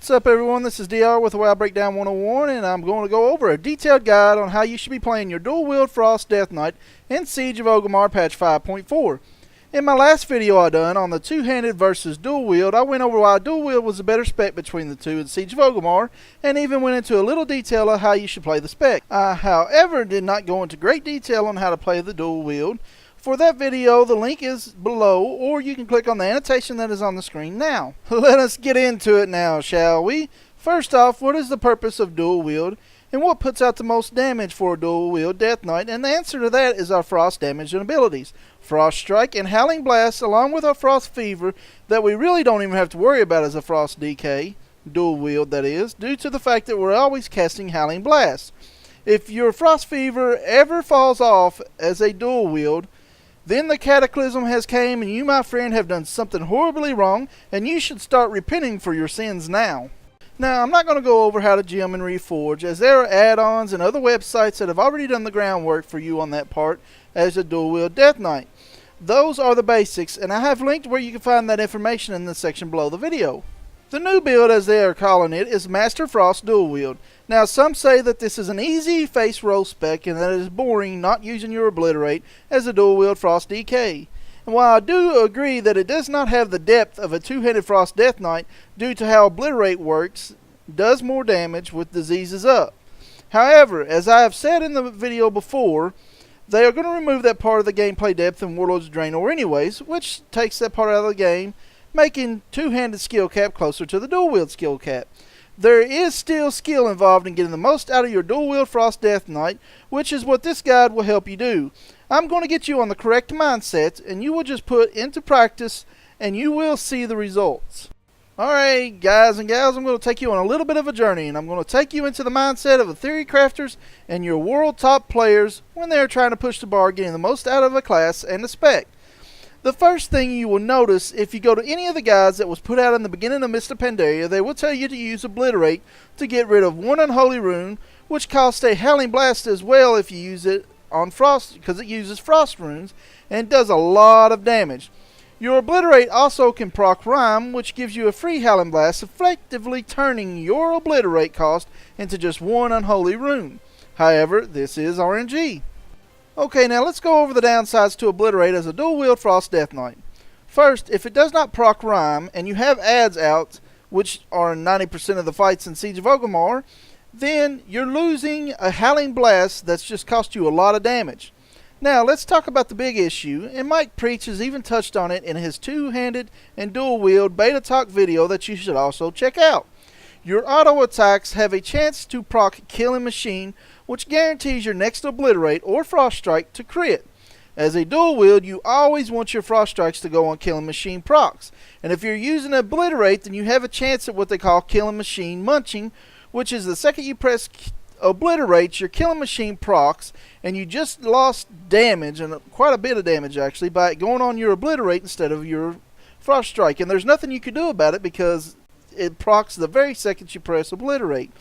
What's up everyone, this is DR with thewowbreakdown 101, and I'm going to go over a detailed guide on how you should be playing your Dual Wield Frost Deathknight in Siege of Orgrimmar patch 5.4. In my last video I done on the two-handed versus dual wield, I went over why dual wield was a better spec between the two in Siege of Orgrimmar, and even went into a little detail of how you should play the spec. I, however, did not go into great detail on how to play the dual wield. For that video, the link is below, or you can click on the annotation that is on the screen now. Let us get into it now, shall we? First off, what is the purpose of dual wield, and what puts out the most damage for a dual wield Deathknight? And the answer to that is our frost damage and abilities. Frost Strike and Howling Blast, along with our Frost Fever, that we really don't even have to worry about as a Frost DK, dual wield that is, due to the fact that we're always casting Howling Blast. If your Frost Fever ever falls off as a dual wield, then the cataclysm has came and you, my friend, have done something horribly wrong, and you should start repenting for your sins now. Now, I'm not going to go over how to gem and reforge, as there are add-ons and other websites that have already done the groundwork for you on that part as a dual wield Deathknight. Those are the basics, and I have linked where you can find that information in the section below the video. The new build, as they are calling it, is Master Frost Dual Wield. Now, some say that this is an easy face roll spec and that it is boring not using your Obliterate as a Dual Wield Frost DK. And while I do agree that it does not have the depth of a two-handed Frost Deathknight due to how Obliterate works, does more damage with diseases up. However, as I have said in the video before, they are going to remove that part of the gameplay depth in Warlord's Draenor anyways, which takes that part out of the game, making two-handed skill cap closer to the dual wield skill cap. There is still skill involved in getting the most out of your dual wield Frost Deathknight, which is what this guide will help you do. I'm going to get you on the correct mindset, and you will just put into practice, and you will see the results. Alright guys and gals, I'm going to take you on a little bit of a journey, and I'm going to take you into the mindset of the theory crafters and your world top players when they are trying to push the bar, getting the most out of a class and a spec. The first thing you will notice if you go to any of the guides that was put out in the beginning of Mr. Pandaria, they will tell you to use Obliterate to get rid of one unholy rune, which costs a Howling Blast as well if you use it on Frost, because it uses Frost runes and does a lot of damage. Your Obliterate also can proc Rhyme, which gives you a free Howling Blast, effectively turning your Obliterate cost into just one unholy rune. However, this is RNG. Okay, now let's go over the downsides to Obliterate as a dual wield Frost Deathknight. First, if it does not proc Rhyme, and you have ads out, which are 90% of the fights in Siege of Orgrimmar, then you're losing a Howling Blast that's just cost you a lot of damage. Now, let's talk about the big issue, and Mike Preach has even touched on it in his two-handed and dual wield beta talk video that you should also check out. Your auto attacks have a chance to proc Killing Machine, which guarantees your next Obliterate or Frost Strike to crit. As a dual wield, you always want your Frost Strikes to go on Killing Machine procs. And if you're using Obliterate, then you have a chance at what they call Killing Machine Munching, which is the second you press Obliterate, your Killing Machine procs, and you just lost damage, and quite a bit of damage actually, by going on your Obliterate instead of your Frost Strike. And there's nothing you can do about it because it procs the very second you press Obliterate.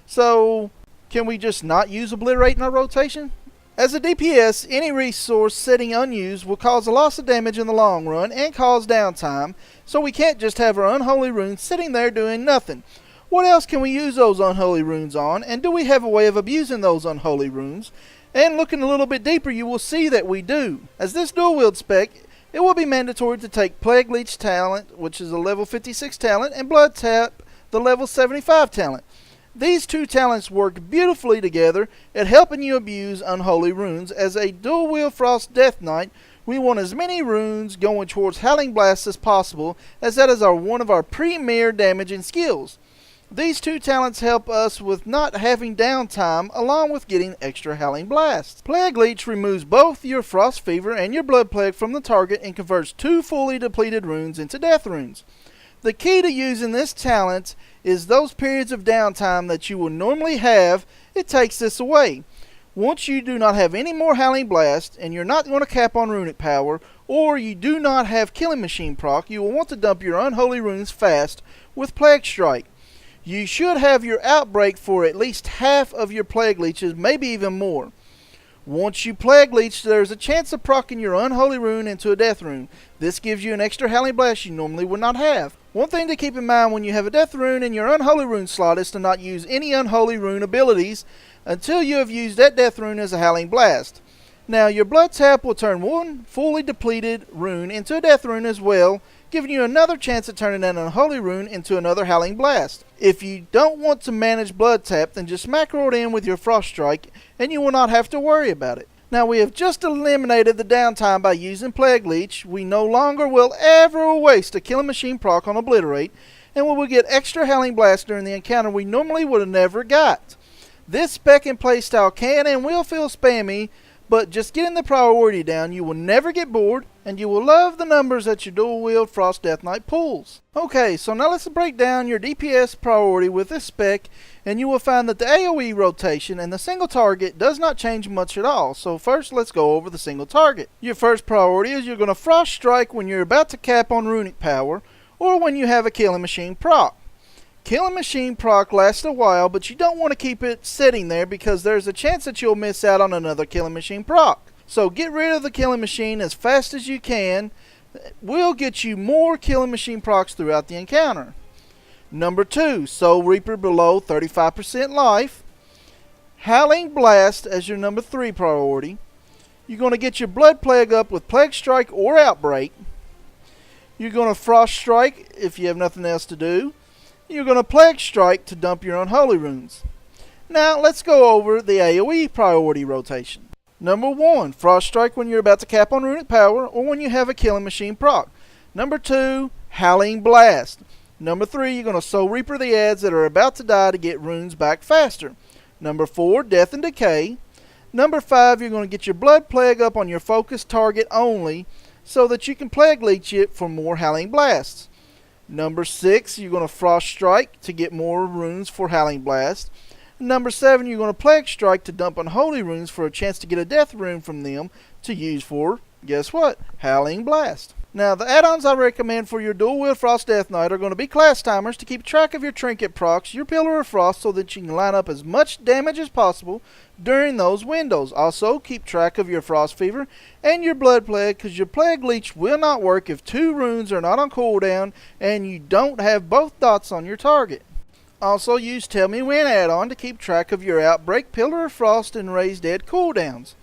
So, can we just not use Obliterate in our rotation? As a DPS, any resource sitting unused will cause a loss of damage in the long run and cause downtime, so we can't just have our unholy runes sitting there doing nothing. What else can we use those unholy runes on, and do we have a way of abusing those unholy runes? And looking a little bit deeper, you will see that we do. As this dual wield spec, it will be mandatory to take Plague Leech talent, which is a level 56 talent, and Bloodtap, the level 75 talent. These two talents work beautifully together at helping you abuse unholy runes. As a dual wield Frost Deathknight, we want as many runes going towards Howling Blast as possible, as that is one of our premier damaging skills. These two talents help us with not having downtime, along with getting extra Howling Blasts. Plague Leech removes both your Frost Fever and your Blood Plague from the target and converts two fully depleted runes into death runes. The key to using this talent is those periods of downtime that you will normally have, it takes this away. Once you do not have any more Howling Blast, and you're not going to cap on runic power, or you do not have Killing Machine proc, you will want to dump your unholy runes fast with Plague Strike. You should have your Outbreak for at least half of your Plague Leeches, maybe even more. Once you Plague Leech, there's a chance of proccing your unholy rune into a death rune. This gives you an extra Howling Blast you normally would not have. One thing to keep in mind when you have a death rune in your unholy rune slot is to not use any unholy rune abilities until you have used that death rune as a Howling Blast. Now your blood tap will turn one fully depleted rune into a death rune as well, giving you another chance at turning an unholy rune into another Howling Blast. If you don't want to manage blood tap, then just macro it in with your Frost Strike and you will not have to worry about it. Now we have just eliminated the downtime by using Plague Leech. We no longer will ever waste a Killing Machine proc on Obliterate, and we will get extra Howling Blast during the encounter we normally would have never got. This spec and playstyle can and will feel spammy, but just getting the priority down, you will never get bored, and you will love the numbers that your Dual Wield Frost Deathknight pulls. Okay, so now let's break down your DPS priority with this spec, and you will find that the AoE rotation and the single target does not change much at all. So first, let's go over the single target. Your first priority is you're going to Frost Strike when you're about to cap on runic power, or when you have a Killing Machine proc. Killing Machine proc lasts a while, but you don't want to keep it sitting there because there's a chance that you'll miss out on another Killing Machine proc. So get rid of the Killing Machine as fast as you can. We'll get you more Killing Machine procs throughout the encounter. Number 2, Soul Reaper below 35% life. Howling Blast as your number 3 priority. You're going to get your Blood Plague up with Plague Strike or Outbreak. You're going to Frost Strike if you have nothing else to do. You're going to Plague Strike to dump your unholy runes. Now let's go over the AoE priority rotation. Number 1, Frost Strike when you're about to cap on runic power or when you have a Killing Machine proc. Number 2, Howling Blast. Number 3, you're going to Soul Reaper the ads that are about to die to get runes back faster. Number 4, Death and Decay. Number 5, you're going to get your Blood Plague up on your focused target only so that you can Plague Leech it for more Howling Blasts. Number 6, you're going to Frost Strike to get more runes for Howling Blast. Number 7, you're going to Plague Strike to dump unholy runes for a chance to get a death rune from them to use for, guess what, Howling Blast. Now the add-ons I recommend for your Dual Wield Frost Deathknight are going to be class timers to keep track of your trinket procs, your Pillar of Frost, so that you can line up as much damage as possible during those windows. Also keep track of your Frost Fever and your Blood Plague, because your Plague Leech will not work if 2 runes are not on cooldown and you don't have both dots on your target. Also use Tell Me When add-on to keep track of your Outbreak, Pillar of Frost, and Raise Dead cooldowns.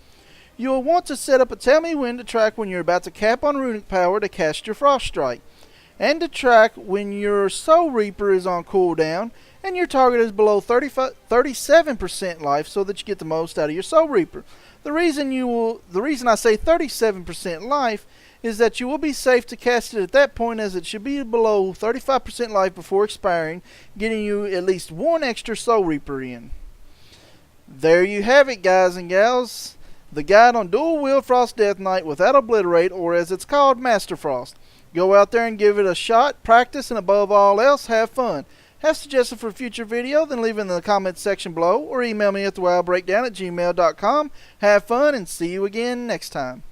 You will want to set up a Tell Me When to track when you're about to cap on runic power to cast your Frost Strike, and to track when your Soul Reaper is on cooldown and your target is below 37% life so that you get the most out of your Soul Reaper. The reason I say 37% life is that you will be safe to cast it at that point, as it should be below 35% life before expiring, getting you at least 1 extra Soul Reaper in. There you have it, guys and gals. The guide on Dual Wield Frost Deathknight without Obliterate, or as it's called, Master Frost. Go out there and give it a shot, practice, and above all else, have fun. Have suggestions for a future video? Then leave it in the comments section below, or email me at thewowbreakdown@gmail.com. Have fun, and see you again next time.